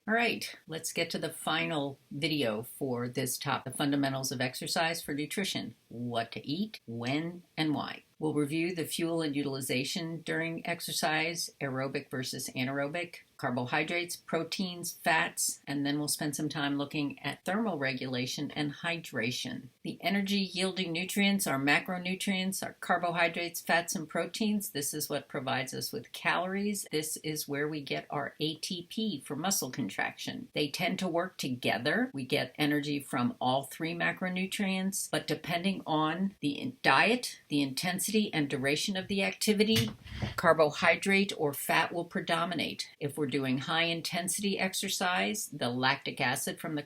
All right, let's get to the final video for this topic, the fundamentals of exercise for nutrition, what to eat, when, and why. We'll review the fuel and utilization during exercise, aerobic versus anaerobic, carbohydrates, proteins, fats, and then we'll spend some time looking at thermal regulation and hydration. The energy-yielding nutrients are macronutrients, are carbohydrates, fats, and proteins. This is what provides us with calories. This is where we get our ATP for muscle contraction. They tend to work together. We get energy from all three macronutrients, but depending on the diet, the intensity, and duration of the activity, carbohydrate or fat will predominate. If we're doing high intensity exercise, the lactic acid from the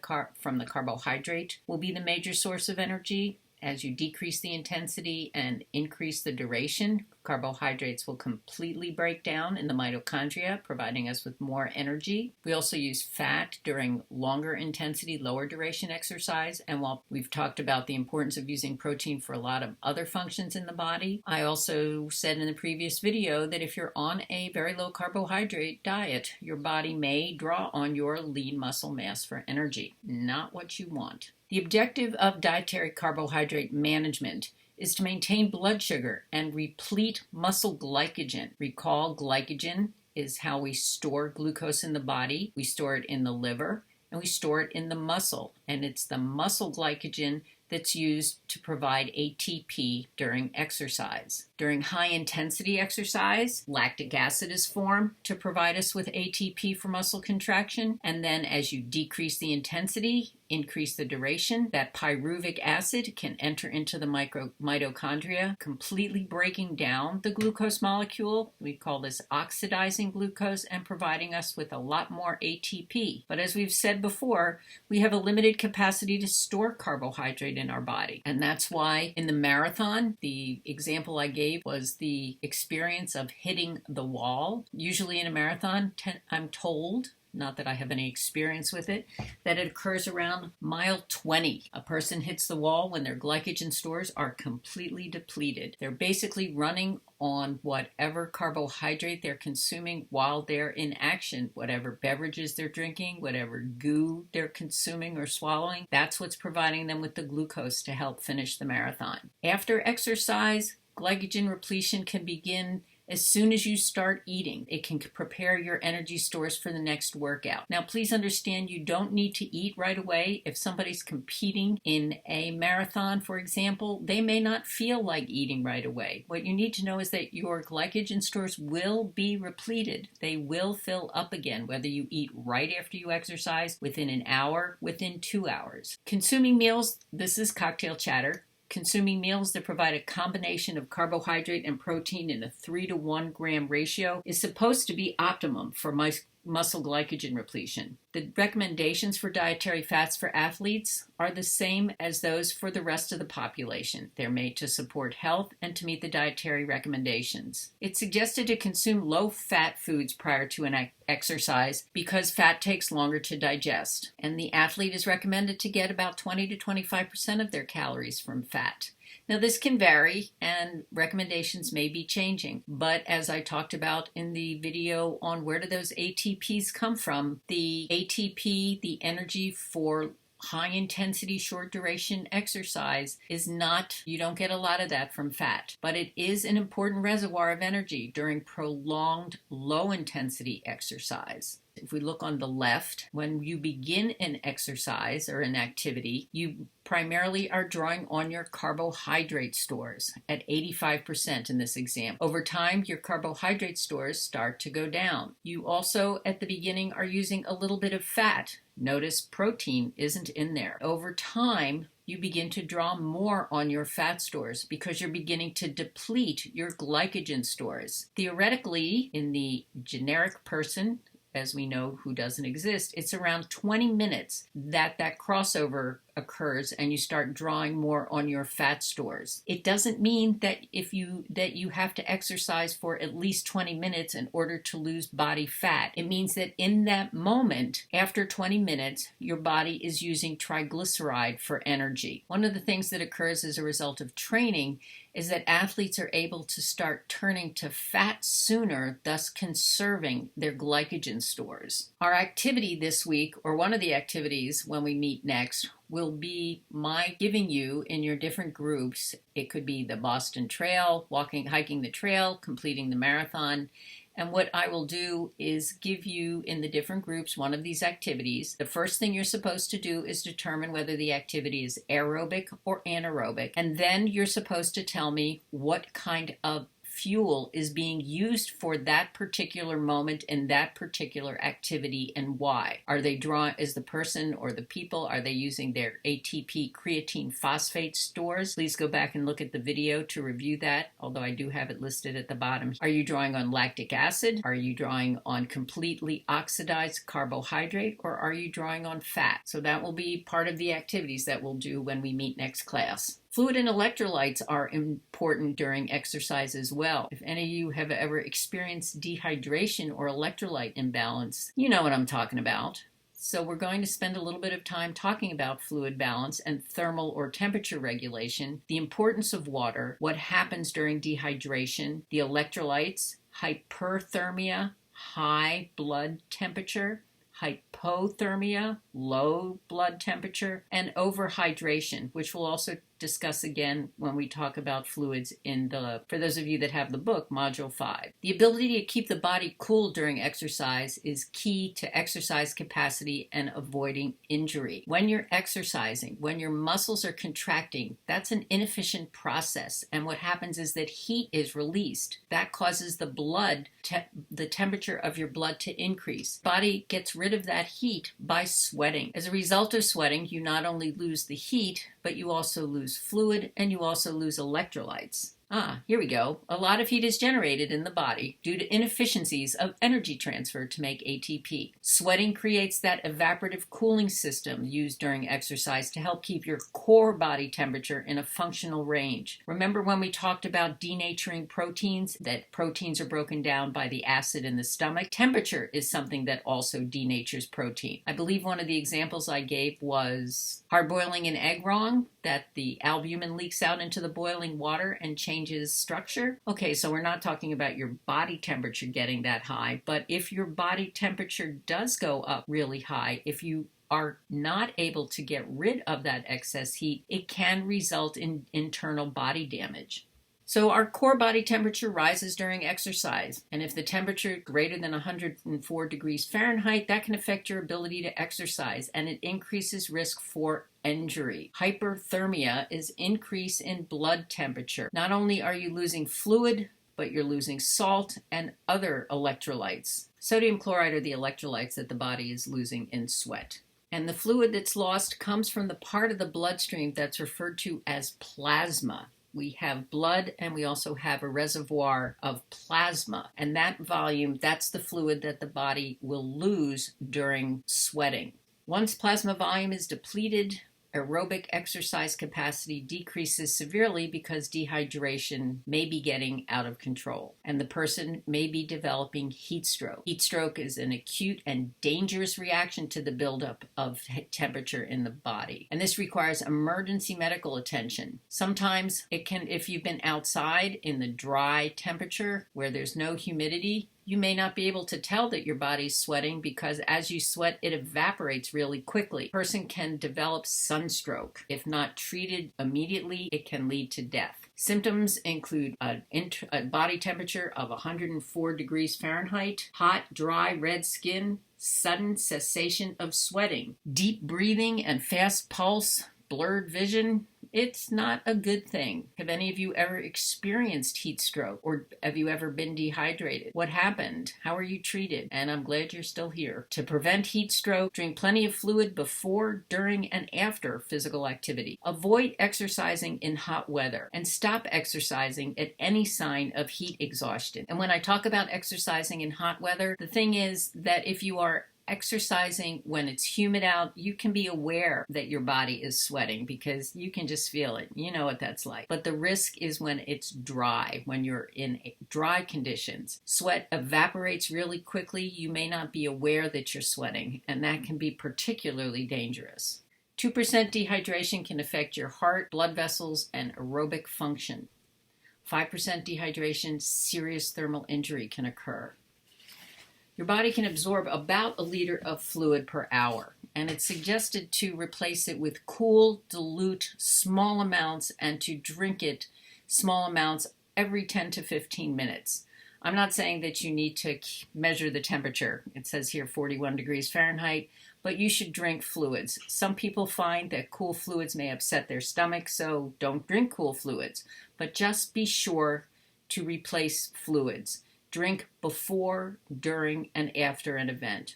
carbohydrate will be the major source of energy. As you decrease the intensity and increase the duration, carbohydrates will completely break down in the mitochondria, providing us with more energy. We also use fat during longer intensity, lower duration exercise. And while we've talked about the importance of using protein for a lot of other functions in the body, I also said in the previous video that if you're on a very low carbohydrate diet, your body may draw on your lean muscle mass for energy. Not what you want. The objective of dietary carbohydrate management is to maintain blood sugar and replete muscle glycogen. Recall, glycogen is how we store glucose in the body. We store it in the liver and we store it in the muscle. And it's the muscle glycogen that's used to provide ATP during exercise. During high intensity exercise, lactic acid is formed to provide us with ATP for muscle contraction. And then as you decrease the intensity, increase the duration, that pyruvic acid can enter into the mitochondria, completely breaking down the glucose molecule. We call this oxidizing glucose and providing us with a lot more ATP. But as we've said before, we have a limited capacity to store carbohydrate in our body. And that's why in the marathon, the example I gave was the experience of hitting the wall. Usually in a marathon, I'm told, not that I have any experience with it, that it occurs around mile 20. A person hits the wall when their glycogen stores are completely depleted. They're basically running on whatever carbohydrate they're consuming while they're in action, whatever beverages they're drinking, whatever goo they're consuming or swallowing. That's what's providing them with the glucose to help finish the marathon. After exercise, glycogen repletion can begin as soon as you start eating. It can prepare your energy stores for the next workout. Now, please understand you don't need to eat right away. If somebody's competing in a marathon, for example, they may not feel like eating right away. What you need to know is that your glycogen stores will be repleted. They will fill up again, whether you eat right after you exercise, within an hour, within 2 hours. Consuming meals, this is cocktail chatter. Consuming meals that provide a combination of carbohydrate and protein in a 3 to 1 gram ratio is supposed to be optimum for muscle glycogen repletion. The recommendations for dietary fats for athletes are the same as those for the rest of the population. They're made to support health and to meet the dietary recommendations. It's suggested to consume low-fat foods prior to an exercise because fat takes longer to digest, and the athlete is recommended to get about 20 to 25% of their calories from fat. Now, this can vary and recommendations may be changing, but as I talked about in the video on where do those ATPs come from, the ATP, the energy for high intensity, short duration exercise is not, you don't get a lot of that from fat, but it is an important reservoir of energy during prolonged low intensity exercise. If we look on the left, when you begin an exercise or an activity, you primarily are drawing on your carbohydrate stores at 85% in this example. Over time, your carbohydrate stores start to go down. You also, at the beginning, are using a little bit of fat. Notice protein isn't in there. Over time, you begin to draw more on your fat stores because you're beginning to deplete your glycogen stores. Theoretically, in the generic person, as we know, who doesn't exist, it's around 20 minutes that crossover occurs and you start drawing more on your fat stores. It doesn't mean that you have to exercise for at least 20 minutes in order to lose body fat. It means that in that moment, after 20 minutes, your body is using triglyceride for energy. One of the things that occurs as a result of training is that athletes are able to start turning to fat sooner, thus conserving their glycogen stores. Our activity this week, or one of the activities when we meet next, will be my giving you in your different groups. It could be the Boston Trail, hiking the trail, completing the marathon. And what I will do is give you in the different groups one of these activities. The first thing you're supposed to do is determine whether the activity is aerobic or anaerobic. And then you're supposed to tell me what kind of fuel is being used for that particular moment in that particular activity and why. Is the person or the people, are they using their ATP creatine phosphate stores? Please go back and look at the video to review that, although I do have it listed at the bottom. Are you drawing on lactic acid? Are you drawing on completely oxidized carbohydrate? Or are you drawing on fat? So that will be part of the activities that we'll do when we meet next class. Fluid and electrolytes are important during exercise as well. If any of you have ever experienced dehydration or electrolyte imbalance, you know what I'm talking about. So we're going to spend a little bit of time talking about fluid balance and thermal or temperature regulation, the importance of water, what happens during dehydration, the electrolytes, hyperthermia, high blood temperature, hypothermia, low blood temperature, and overhydration, which we'll also discuss again when we talk about fluids for those of you that have the book, Module 5. The ability to keep the body cool during exercise is key to exercise capacity and avoiding injury. When you're exercising, when your muscles are contracting, that's an inefficient process, and what happens is that heat is released. That causes the temperature of your blood to increase. Body gets rid of that heat by sweating. As a result of sweating, you not only lose the heat, but you also lose fluid and you also lose electrolytes. Here we go. A lot of heat is generated in the body due to inefficiencies of energy transfer to make ATP. Sweating creates that evaporative cooling system used during exercise to help keep your core body temperature in a functional range. Remember when we talked about denaturing proteins, that proteins are broken down by the acid in the stomach? Temperature is something that also denatures protein. I believe one of the examples I gave was hard boiling an egg wrong, that the albumin leaks out into the boiling water and changes structure. Okay, so we're not talking about your body temperature getting that high, but if your body temperature does go up really high, if you are not able to get rid of that excess heat, it can result in internal body damage. So our core body temperature rises during exercise, and if the temperature is greater than 104 degrees Fahrenheit, that can affect your ability to exercise, and it increases risk for injury. Hyperthermia is increase in blood temperature. Not only are you losing fluid, but you're losing salt and other electrolytes. Sodium chloride are the electrolytes that the body is losing in sweat. And the fluid that's lost comes from the part of the bloodstream that's referred to as plasma. We have blood and we also have a reservoir of plasma. And that volume, that's the fluid that the body will lose during sweating. Once plasma volume is depleted, aerobic exercise capacity decreases severely because dehydration may be getting out of control, and the person may be developing heat stroke. Heat stroke is an acute and dangerous reaction to the buildup of temperature in the body, and this requires emergency medical attention. Sometimes it can, if you've been outside in the dry temperature where there's no humidity, you may not be able to tell that your body's sweating because as you sweat, it evaporates really quickly. A person can develop sunstroke. If not treated immediately, it can lead to death. Symptoms include a body temperature of 104 degrees Fahrenheit, hot, dry, red skin, sudden cessation of sweating, deep breathing and fast pulse, blurred vision. It's not a good thing. Have any of you ever experienced heat stroke, or have you ever been dehydrated? What happened? How are you treated? And I'm glad you're still here. To prevent heat stroke, drink plenty of fluid before, during, and after physical activity. Avoid exercising in hot weather and stop exercising at any sign of heat exhaustion. And when I talk about exercising in hot weather, the thing is that if you are exercising when it's humid out, you can be aware that your body is sweating because you can just feel it. You know what that's like. But the risk is when it's dry, when you're in dry conditions. Sweat evaporates really quickly. You may not be aware that you're sweating, and that can be particularly dangerous. 2% dehydration can affect your heart, blood vessels, and aerobic function. 5% dehydration, serious thermal injury can occur. Your body can absorb about a liter of fluid per hour, and it's suggested to replace it with cool, dilute, small amounts and to drink it small amounts every 10 to 15 minutes. I'm not saying that you need to measure the temperature. It says here 41 degrees Fahrenheit, but you should drink fluids. Some people find that cool fluids may upset their stomach, so don't drink cool fluids. But just be sure to replace fluids. Drink before, during, and after an event.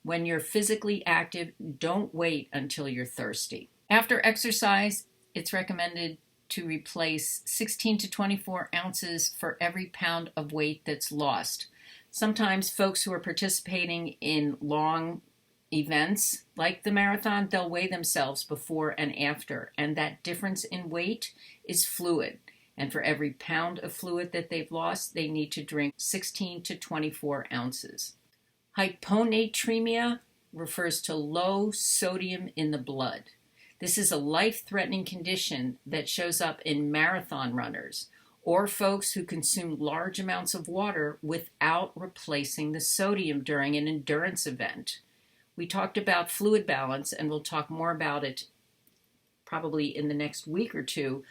When you're physically active, don't wait until you're thirsty. After exercise, it's recommended to replace 16 to 24 ounces for every pound of weight that's lost. Sometimes folks who are participating in long events like the marathon, they'll weigh themselves before and after, and that difference in weight is fluid. And for every pound of fluid that they've lost, they need to drink 16 to 24 ounces. Hyponatremia refers to low sodium in the blood. This is a life-threatening condition that shows up in marathon runners or folks who consume large amounts of water without replacing the sodium during an endurance event. We talked about fluid balance, and we'll talk more about it probably in the next week or two,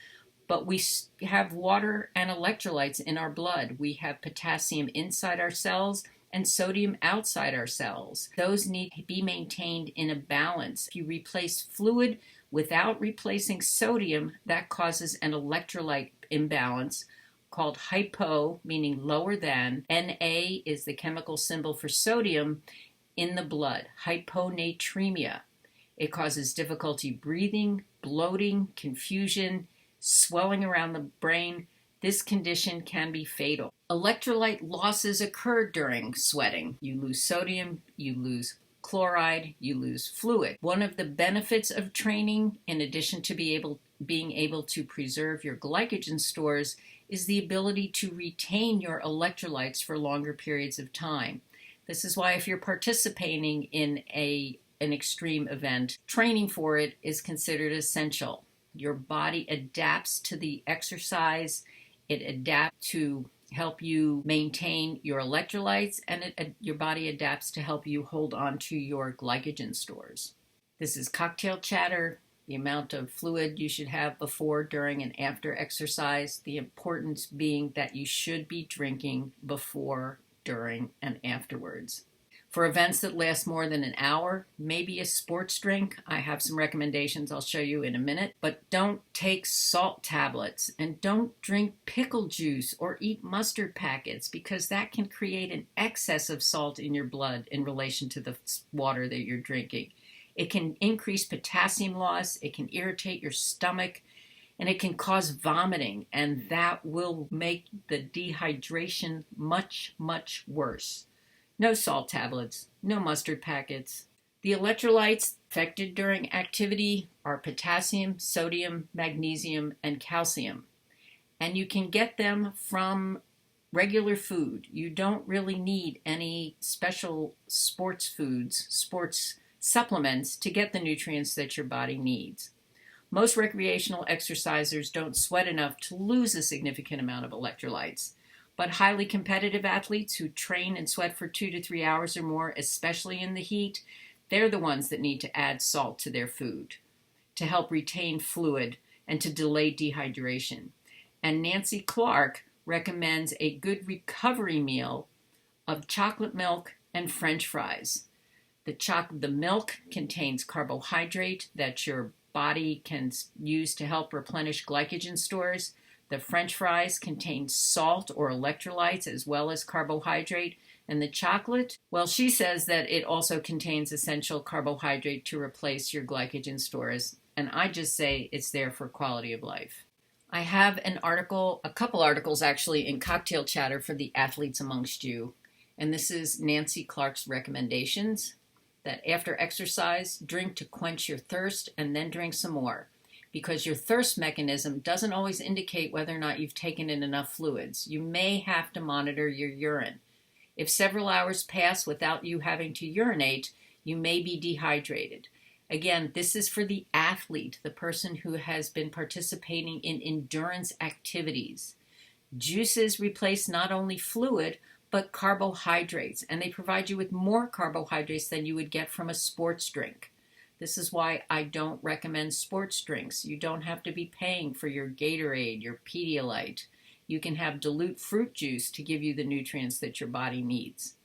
but we have water and electrolytes in our blood. We have potassium inside our cells and sodium outside our cells. Those need to be maintained in a balance. If you replace fluid without replacing sodium, that causes an electrolyte imbalance called hypo, meaning lower than. Na is the chemical symbol for sodium in the blood. Hyponatremia. It causes difficulty breathing, bloating, confusion, swelling around the brain. This condition can be fatal. Electrolyte losses occur during sweating. You lose sodium, you lose chloride, you lose fluid. One of the benefits of training, in addition to being able to preserve your glycogen stores, is the ability to retain your electrolytes for longer periods of time. This is why if you're participating in an extreme event, training for it is considered essential. Your body adapts to the exercise. It adapts to help you maintain your electrolytes, and your body adapts to help you hold on to your glycogen stores. This is cocktail chatter, the amount of fluid you should have before, during, and after exercise, the importance being that you should be drinking before, during, and afterwards. For events that last more than an hour, maybe a sports drink. I have some recommendations I'll show you in a minute. But don't take salt tablets, and don't drink pickle juice or eat mustard packets, because that can create an excess of salt in your blood in relation to the water that you're drinking. It can increase potassium loss, it can irritate your stomach, and it can cause vomiting, and that will make the dehydration much, much worse. No salt tablets, no mustard packets. The electrolytes affected during activity are potassium, sodium, magnesium, and calcium. And you can get them from regular food. You don't really need any special sports foods, sports supplements to get the nutrients that your body needs. Most recreational exercisers don't sweat enough to lose a significant amount of electrolytes. But highly competitive athletes who train and sweat for 2 to 3 hours or more, especially in the heat, they're the ones that need to add salt to their food to help retain fluid and to delay dehydration. And Nancy Clark recommends a good recovery meal of chocolate milk and French fries. The milk contains carbohydrate that your body can use to help replenish glycogen stores. The French fries contain salt or electrolytes as well as carbohydrate. And the chocolate, well, she says that it also contains essential carbohydrate to replace your glycogen stores. And I just say it's there for quality of life. I have a couple articles actually in Cocktail Chatter for the athletes amongst you. And this is Nancy Clark's recommendations that after exercise, drink to quench your thirst and then drink some more, because your thirst mechanism doesn't always indicate whether or not you've taken in enough fluids. You may have to monitor your urine. If several hours pass without you having to urinate, you may be dehydrated. Again, this is for the athlete, the person who has been participating in endurance activities. Juices replace not only fluid, but carbohydrates, and they provide you with more carbohydrates than you would get from a sports drink. This is why I don't recommend sports drinks. You don't have to be paying for your Gatorade, your Pedialyte. You can have dilute fruit juice to give you the nutrients that your body needs.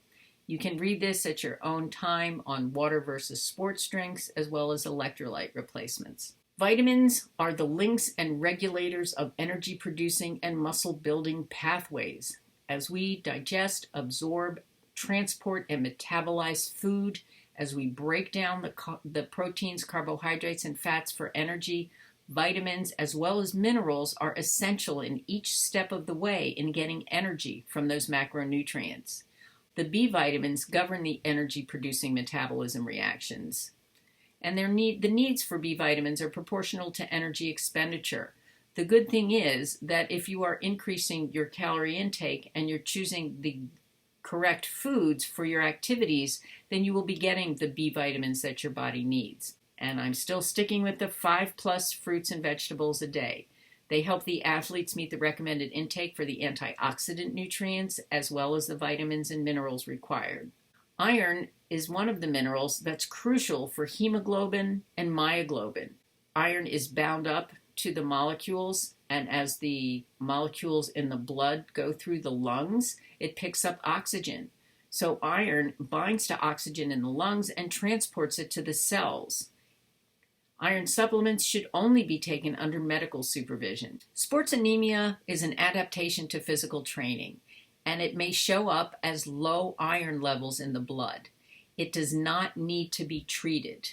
You can read this at your own time on water versus sports drinks, as well as electrolyte replacements. Vitamins are the links and regulators of energy-producing and muscle-building pathways. As we digest, absorb, transport, and metabolize food, as we break down the proteins, carbohydrates, and fats for energy, vitamins as well as minerals are essential in each step of the way in getting energy from those macronutrients. The B vitamins govern the energy-producing metabolism reactions, and the needs for B vitamins are proportional to energy expenditure. The good thing is that if you are increasing your calorie intake and you're choosing the correct foods for your activities, then you will be getting the B vitamins that your body needs. And I'm still sticking with the 5+ fruits and vegetables a day. They help the athletes meet the recommended intake for the antioxidant nutrients as well as the vitamins and minerals required. Iron is one of the minerals that's crucial for hemoglobin and myoglobin. Iron is bound up to the molecules, and as the molecules in the blood go through the lungs, it picks up oxygen. So iron binds to oxygen in the lungs and transports it to the cells. Iron supplements should only be taken under medical supervision. Sports anemia is an adaptation to physical training, and it may show up as low iron levels in the blood. It does not need to be treated.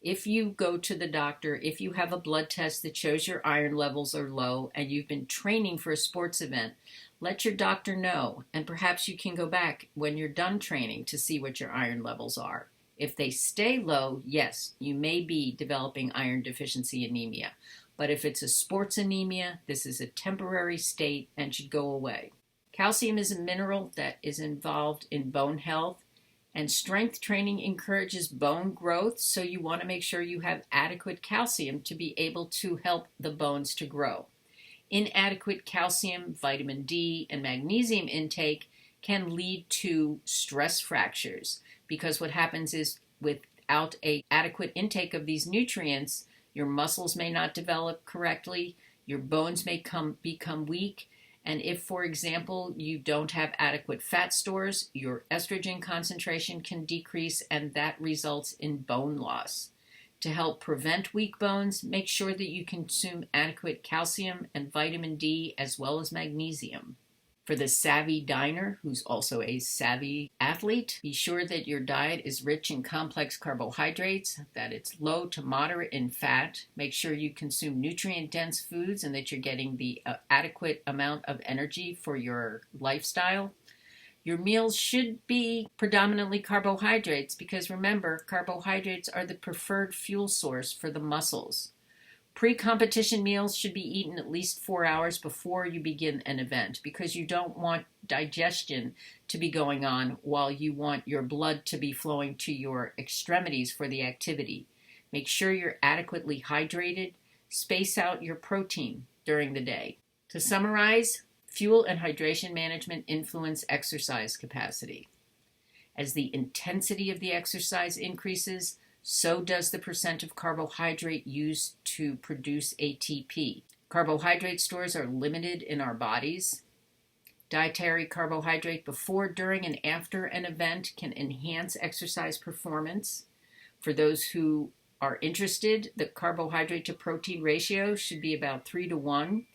If you go to the doctor, if you have a blood test that shows your iron levels are low and you've been training for a sports event, let your doctor know, and perhaps you can go back when you're done training to see what your iron levels are. If they stay low, yes, you may be developing iron deficiency anemia. But if it's a sports anemia, this is a temporary state and should go away. Calcium is a mineral that is involved in bone health, and strength training encourages bone growth, so you want to make sure you have adequate calcium to be able to help the bones to grow. Inadequate calcium, vitamin D, and magnesium intake can lead to stress fractures, because what happens is without an adequate intake of these nutrients, your muscles may not develop correctly, your bones may become weak, and if, for example, you don't have adequate fat stores, your estrogen concentration can decrease, and that results in bone loss. To help prevent weak bones, make sure that you consume adequate calcium and vitamin D as well as magnesium. For the savvy diner, who's also a savvy athlete, be sure that your diet is rich in complex carbohydrates, that it's low to moderate in fat. Make sure you consume nutrient-dense foods and that you're getting the adequate amount of energy for your lifestyle. Your meals should be predominantly carbohydrates because remember, carbohydrates are the preferred fuel source for the muscles. Pre-competition meals should be eaten at least 4 hours before you begin an event because you don't want digestion to be going on while you want your blood to be flowing to your extremities for the activity. Make sure you're adequately hydrated. Space out your protein during the day. To summarize, fuel and hydration management influence exercise capacity. As the intensity of the exercise increases, so does the percent of carbohydrate used to produce ATP. Carbohydrate stores are limited in our bodies. Dietary carbohydrate before, during, and after an event can enhance exercise performance. For those who are interested, the carbohydrate to protein ratio should be about 3 to 1.